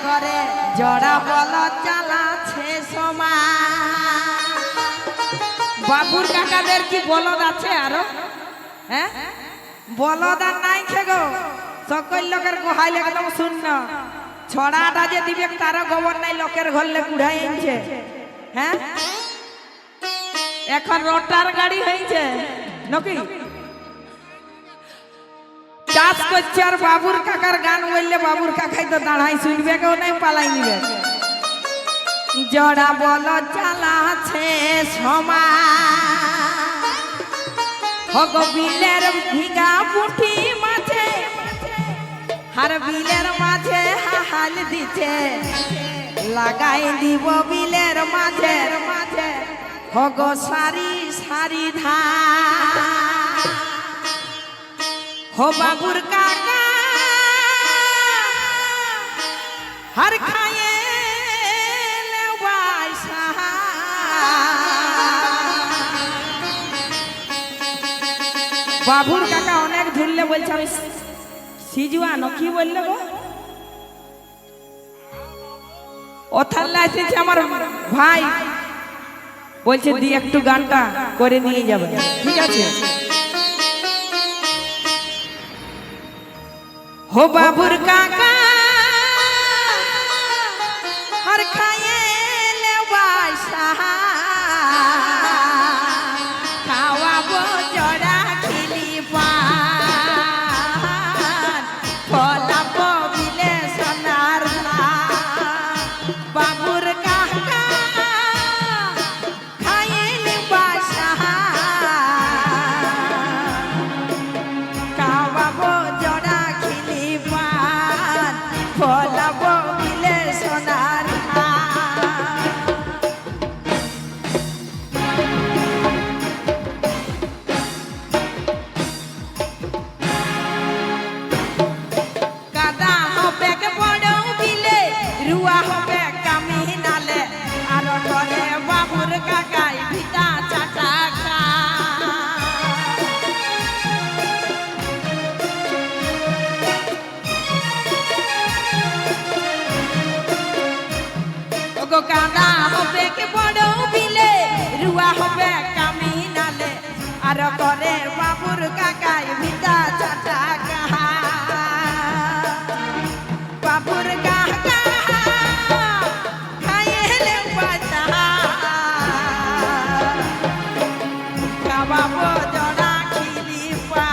করে জড়া বল চালাছে সমাজ। বাবুর কাকাদের কি বলদ আছে আরো? হ্যাঁ, বলদ আর নাই খেগো, সকল লোকের গোহাইল একদম শূন্য। ছড়াটা যে দিবে তার খবর নাই, লোকের ঘরলে কুড়াই আনছে। হ্যাঁ, এখন রোটার গাড়ি হয়েছে নাকি? চাষ করছে আর বাবুর কাকার গান বললে বাবুর কাকাই তো দাঁড়াই শুনবে, কেউ নাই পালাই নিবে। জড়া বল চালাছে সমাজ, হগ বিলের ভিগা পুঁটি মাঝে, হার বিলের মাঝে হাল দিছে, লাগাই দিব বিলের মাঝে মাঝে, হগ সারি সারি ধান। हो बाबुर काका हर खाए बाबुर काका अनेक झुलले बोलছে আমি সিজুয়ানো কি বললে গো? ওথাল্লা এসেছে আমার ভাই, বলছে দি একটু গানটা করে নিয়ে যাবে। ঠিক আছে। हो बाबुर काका हर खाए ले बासा, खावाबो जड़ा खिली पान, फलाबो बिले सोनार धान। बाबुर काका खाए ले बासा, खावाबो जड़ा फलाबो बिले सोनार কাদা হবে বড় বিলে, রুয়া হবে কামি নালে, আর ঘরে বাবুর কাকাই ভিটা চাটা খা। কাদা হবে কি বড় বিলে, রুয়া হবে কামি নালে, আর করে বাবুর কাকাই ভিটা চাটা কাহা। বাবুর কাকা খাইলে বাজা, খাওয়াবো জড়া খিলি পা,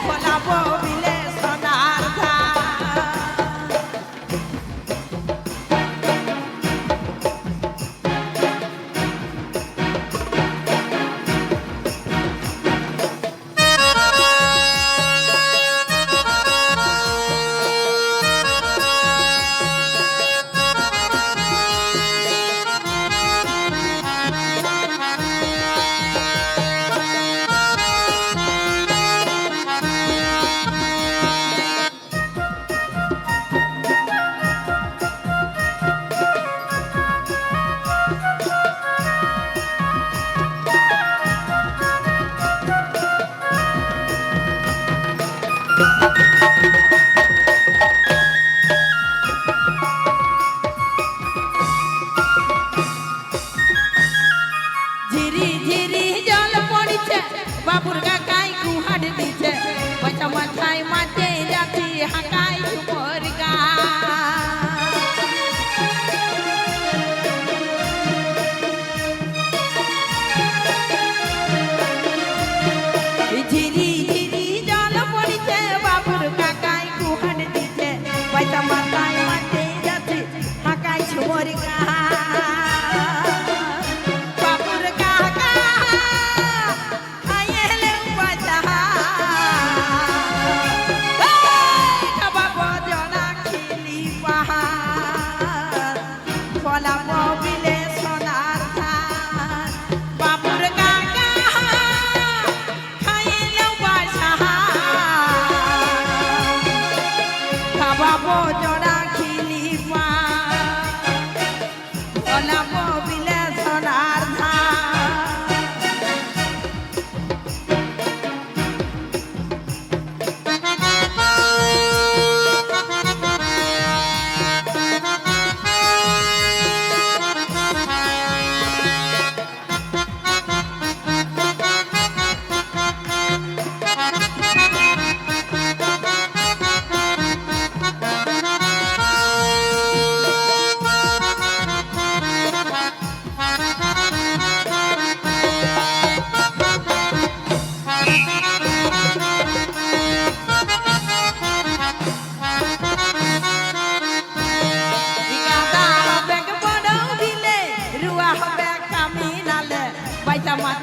ফলাবো বিলে সোনার ধান।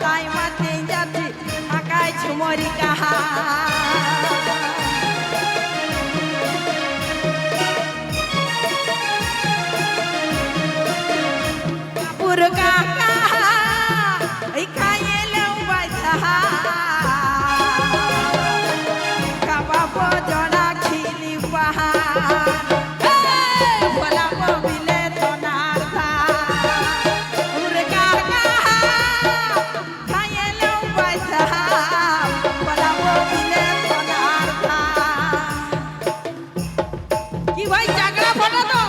তাই মাতে যাচ্ছি আকাই ঝুমরি কাহা বাবুর কাকা এই খাইলেও বাইথা খাবাবো জনা খিলি পাহাড় ভোলাবো বিলে সোনার ধার কাকা খাইলেও বাইথা ভোলাবো বিলে সোনার ধার কি ভাই জাগড়া ফটো তো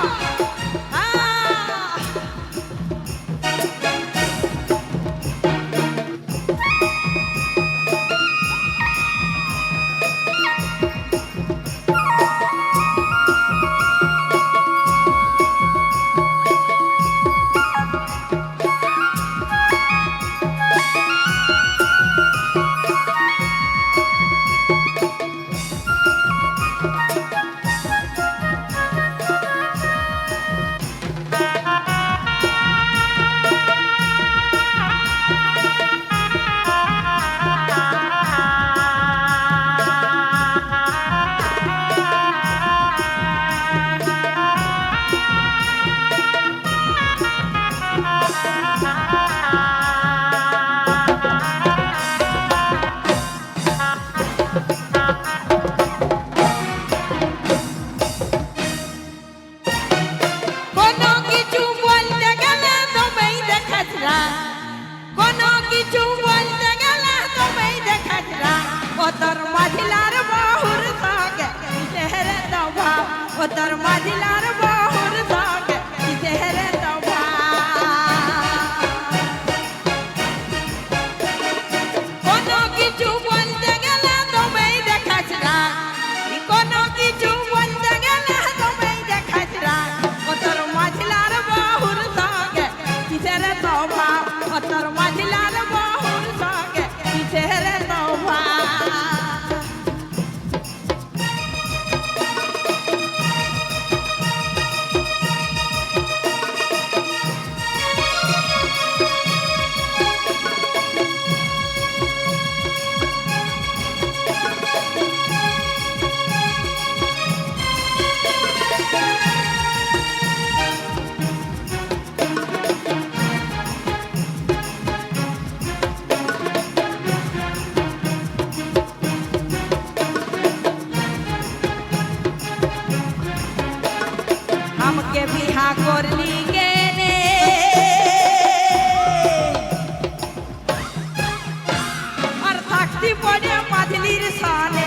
তোর মাঝিলার বহুর সঙ্গে কিসেরে তোভা কোনো কিছু বলতে গেলে তোমেই দেখাস না কোনো কিছু বলতে গেলে তোমেই দেখাস না ও তোর মাঝিলার বহুর সঙ্গে কিসেরে তোভা ও তোর মাঝিলার বহুর সঙ্গে কিসেরে তোভা हमके बिहा करली गेने और থাকতি পড়ে মাঝলির সানে